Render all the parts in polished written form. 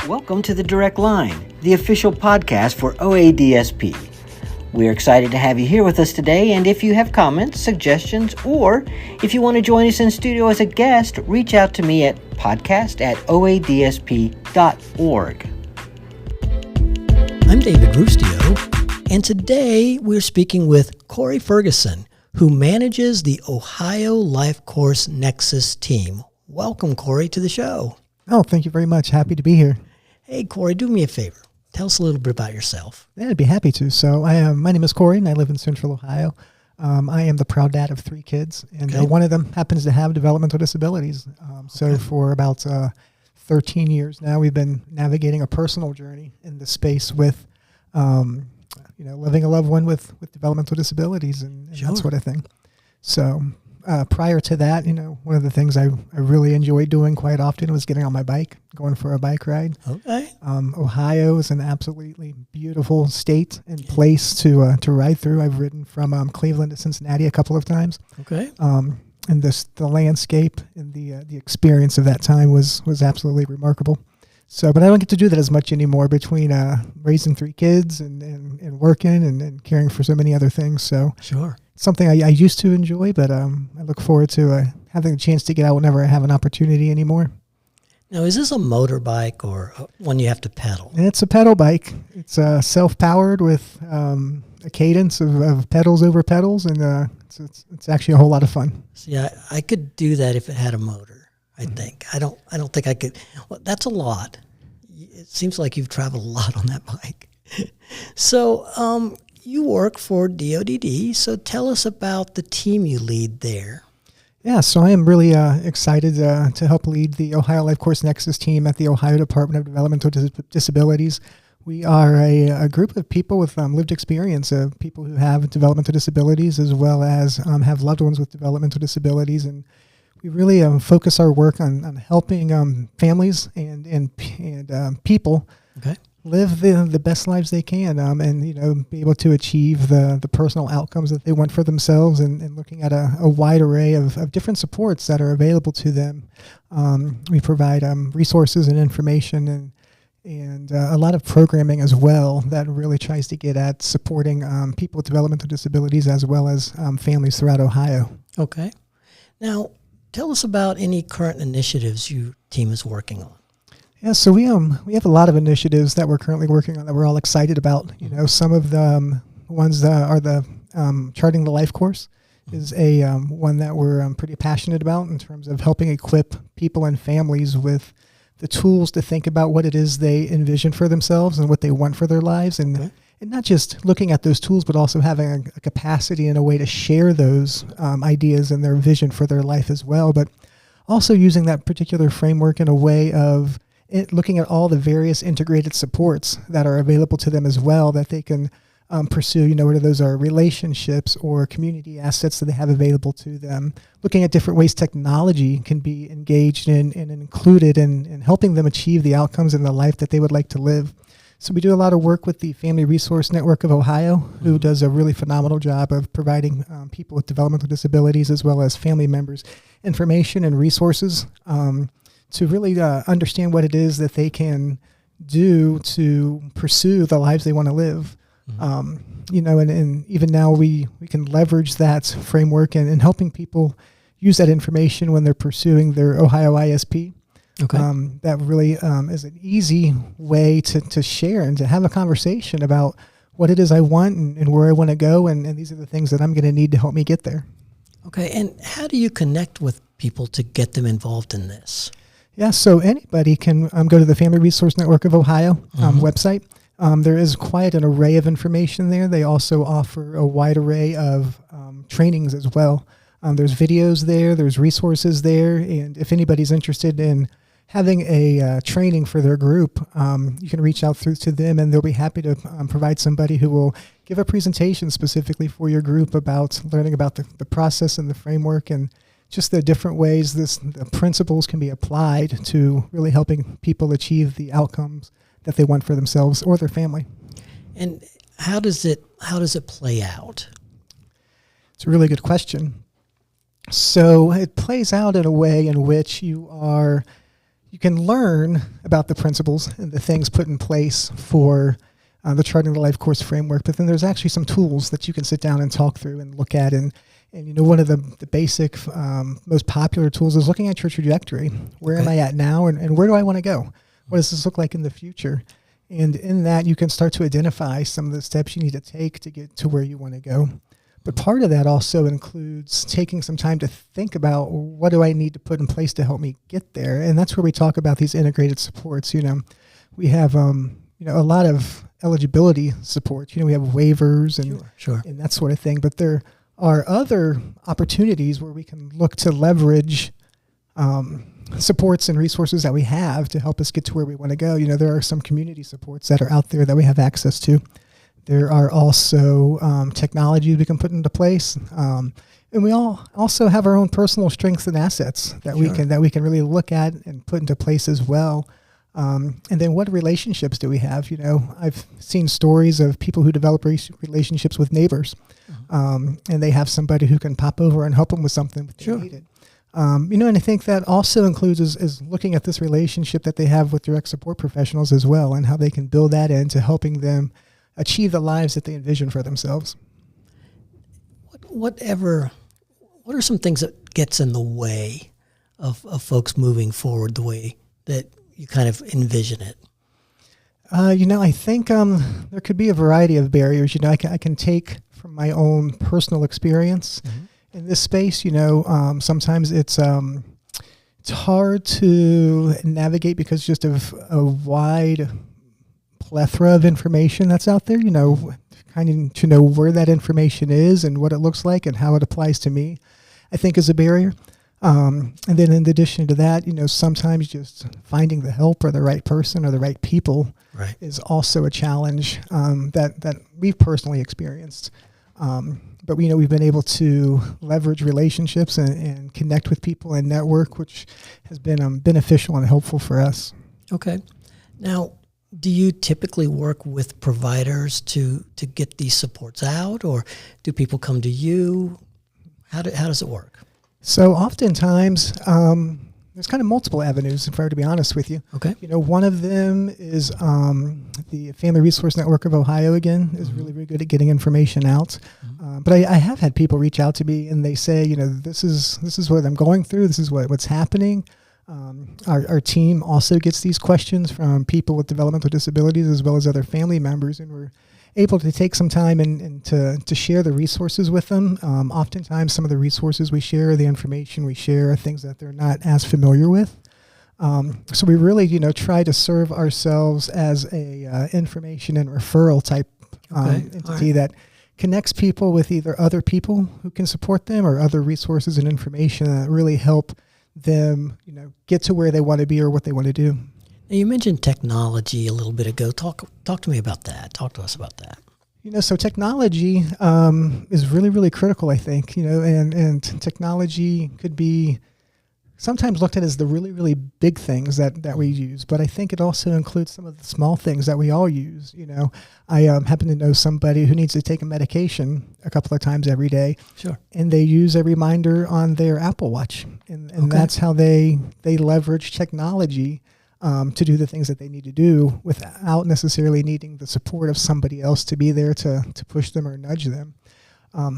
Welcome to the Direct Line, the official podcast for OADSP. We're excited to have you here with us today, and if you have comments, suggestions, or if you want to join us in studio as a guest, reach out to me at podcast@oadsp.org. I'm David Rustio, and today we're speaking with Corey Ferguson, who manages the Ohio Life Course Nexus team. Welcome, Corey, to the show. Oh, thank you very much. Happy to be here. Hey, Corey, do me a favor. Tell us a little bit about yourself. Yeah, I'd be happy to. So my name is Corey, and I live in Central Ohio. I am the proud dad of 3 kids, and one of them happens to have developmental disabilities. So for about 13 years now, we've been navigating a personal journey in this space with, living a loved one with developmental disabilities and that sort of thing. So prior to that, one of the things I really enjoyed doing quite often was getting on my bike, going for a bike ride. Okay. Ohio is an absolutely beautiful state and place to ride through. I've ridden from Cleveland to Cincinnati a couple of times. Okay. And the landscape and the experience of that time was absolutely remarkable. So, but I don't get to do that as much anymore between raising 3 kids and working and caring for so many other things. So Sure. Something I used to enjoy, but I look forward to having a chance to get out whenever I have an opportunity anymore. Now, is this a motorbike or one you have to pedal? And it's a pedal bike. It's self-powered with a cadence of pedals over pedals, and it's actually a whole lot of fun. See, I could do that if it had a motor, I think. I don't think I could. Well, that's a lot. It seems like you've traveled a lot on that bike. So, you work for DODD, so tell us about the team you lead there. Yeah, so I am really excited to help lead the Ohio Life Course Nexus team at the Ohio Department of Developmental Disabilities. We are a group of people with lived experience of people who have developmental disabilities as well as have loved ones with developmental disabilities, and we really focus our work on helping families and people live the best lives they can, and be able to achieve the personal outcomes that they want for themselves, and looking at a wide array of different supports that are available to them. We provide resources and information and a lot of programming as well that really tries to get at supporting people with developmental disabilities as well as families throughout Ohio. Okay. Now, tell us about any current initiatives your team is working on. Yeah, so we have a lot of initiatives that we're currently working on that we're all excited about. Some of the ones that are the Charting the Life course is a one that we're pretty passionate about in terms of helping equip people and families with the tools to think about what it is they envision for themselves and what they want for their lives, and not just looking at those tools, but also having a capacity and a way to share those ideas and their vision for their life as well, but also using that particular framework in a way of looking at all the various integrated supports that are available to them as well that they can pursue, whether those are relationships or community assets that they have available to them, looking at different ways technology can be engaged in and included in helping them achieve the outcomes in the life that they would like to live. So we do a lot of work with the Family Resource Network of Ohio, who does a really phenomenal job of providing people with developmental disabilities as well as family members information and resources to really understand what it is that they can do to pursue the lives they want to live. And even now we can leverage that framework and helping people use that information when they're pursuing their Ohio ISP. Okay. That really is an easy way to share and to have a conversation about what it is I want and where I want to go, and these are the things that I'm going to need to help me get there. Okay, and how do you connect with people to get them involved in this? Yeah, so anybody can go to the Family Resource Network of Ohio website. There is quite an array of information there. They also offer a wide array of trainings as well. There's videos there, there's resources there, and if anybody's interested in having a training for their group, you can reach out to them, and they'll be happy to provide somebody who will give a presentation specifically for your group about learning about the process and the framework and just the different ways the principles can be applied to really helping people achieve the outcomes that they want for themselves or their family. And how does it play out? It's a really good question. So it plays out in a way in which you are you can learn about the principles and the things put in place for the Charting the Life Course framework, but then there's actually some tools that you can sit down and talk through and look at. And one of the basic, most popular tools is looking at your trajectory. Where am I at now, and where do I want to go? What does this look like in the future? And in that, you can start to identify some of the steps you need to take to get to where you want to go. But part of that also includes taking some time to think about, what do I need to put in place to help me get there? And that's where we talk about these integrated supports. We have a lot of eligibility supports. We have waivers and and that sort of thing. But there are other opportunities where we can look to leverage supports and resources that we have to help us get to where we want to go. There are some community supports that are out there that we have access to. There are also technologies we can put into place, and we all also have our own personal strengths and assets that we can really look at and put into place as well. And then, what relationships do we have? I've seen stories of people who develop relationships with neighbors, and they have somebody who can pop over and help them with something if they need it. And I think that also includes is looking at this relationship that they have with direct support professionals as well, and how they can build that into helping them achieve the lives that they envision for themselves. What are some things that gets in the way of folks moving forward the way that you kind of envision it? I think there could be a variety of barriers. I can take from my own personal experience in this space. Sometimes it's hard to navigate because just of a wide plethora of information that's out there. Kind of to know where that information is and what it looks like and how it applies to me, I think is a barrier. And then in addition to that, sometimes just finding the help or the right person or the right people is also a challenge that we've personally experienced. But we've been able to leverage relationships and connect with people and network, which has been beneficial and helpful for us. Okay. Now, do you typically work with providers to get these supports out, or do people come to you? How does it work? So oftentimes, there's kind of multiple avenues, if I were to be honest with you. Okay. One of them is the Family Resource Network of Ohio, again, is really, really good at getting information out. But I have had people reach out to me and they say, this is what I'm going through. This is what's happening. Our team also gets these questions from people with developmental disabilities as well as other family members, and we're able to take some time and to share the resources with them. Oftentimes, some of the resources we share, the information we share, are things that they're not as familiar with. So we really, try to serve ourselves as a information and referral type entity that connects people with either other people who can support them or other resources and information that really help them, get to where they want to be or what they want to do. Now, you mentioned technology a little bit ago. Talk to me about that. Talk to us about that. So technology is really, really critical, I think, and technology could be sometimes looked at as the really, really big things that we use, but I think it also includes some of the small things that we all use. I happen to know somebody who needs to take a medication a couple of times every day. Sure. And they use a reminder on their Apple Watch. And that's how they leverage technology to do the things that they need to do without necessarily needing the support of somebody else to be there to push them or nudge them.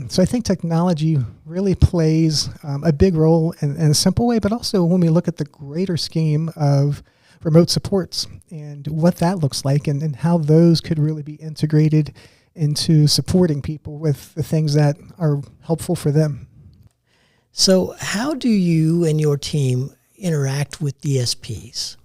So I think technology really plays a big role in a simple way, but also when we look at the greater scheme of remote supports and what that looks like and how those could really be integrated into supporting people with the things that are helpful for them. So how do you and your team interact with DSPs?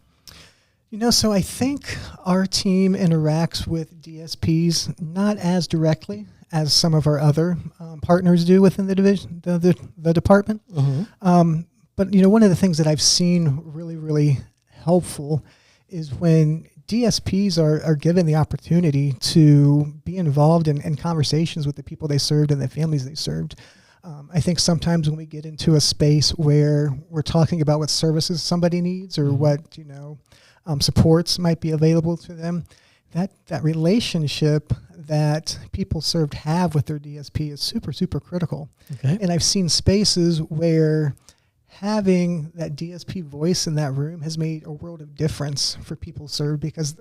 So I think our team interacts with DSPs not as directly as some of our other partners do within the division, the department. But one of the things that I've seen really, really helpful is when DSPs are given the opportunity to be involved in conversations with the people they served and the families they served. I think sometimes when we get into a space where we're talking about what services somebody needs or what supports might be available to them, that relationship that people served have with their DSP is super, super critical. Okay. And I've seen spaces where having that DSP voice in that room has made a world of difference for people served, because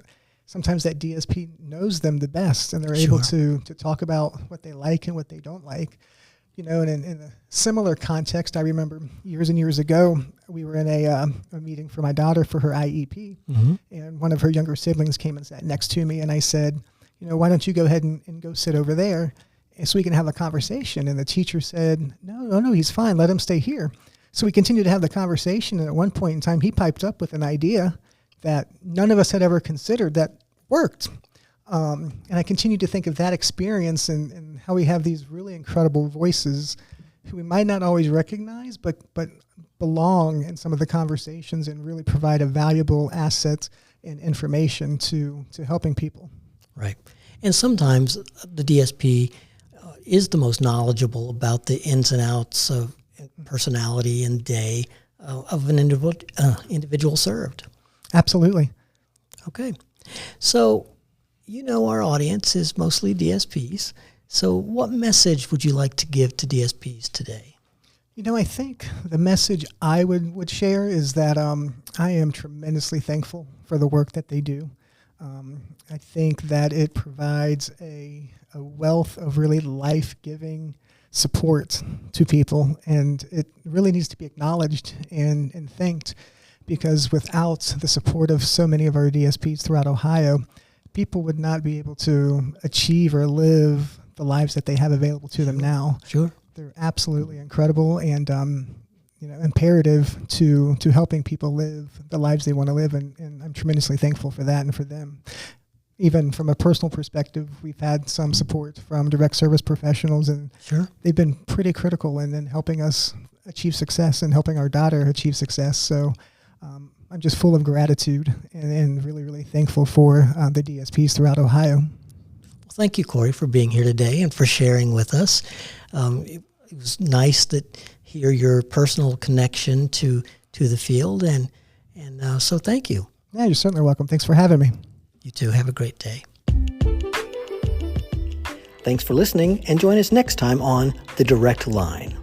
sometimes that DSP knows them the best, and they're able to talk about what they like and what they don't like. And in a similar context, I remember years and years ago, we were in a meeting for my daughter for her IEP, and one of her younger siblings came and sat next to me, and I said, why don't you go ahead and go sit over there so we can have a conversation? And the teacher said, no, he's fine. Let him stay here. So we continued to have the conversation, and at one point in time, he piped up with an idea that none of us had ever considered that worked. And I continue to think of that experience and how we have these really incredible voices who we might not always recognize, but belong in some of the conversations and really provide a valuable asset and information to helping people. Right. And sometimes the DSP is the most knowledgeable about the ins and outs of personality and day of an individual served. Absolutely. Okay. So, our audience is mostly DSPs. So what message would you like to give to DSPs today? I think the message I would share is that I am tremendously thankful for the work that they do. I think that it provides a wealth of really life-giving support to people, and it really needs to be acknowledged and thanked, because without the support of so many of our DSPs throughout Ohio, people would not be able to achieve or live the lives that they have available to them now. Sure. They're absolutely incredible and imperative to helping people live the lives they want to live, and I'm tremendously thankful for that and for them. Even from a personal perspective, we've had some support from direct service professionals, and they've been pretty critical in helping us achieve success and helping our daughter achieve success. So I'm just full of gratitude and really, really thankful for the DSPs throughout Ohio. Well, thank you, Corey, for being here today and for sharing with us. It was nice to hear your personal connection to the field, and so thank you. Yeah, you're certainly welcome. Thanks for having me. You too. Have a great day. Thanks for listening, and join us next time on The Direct Line.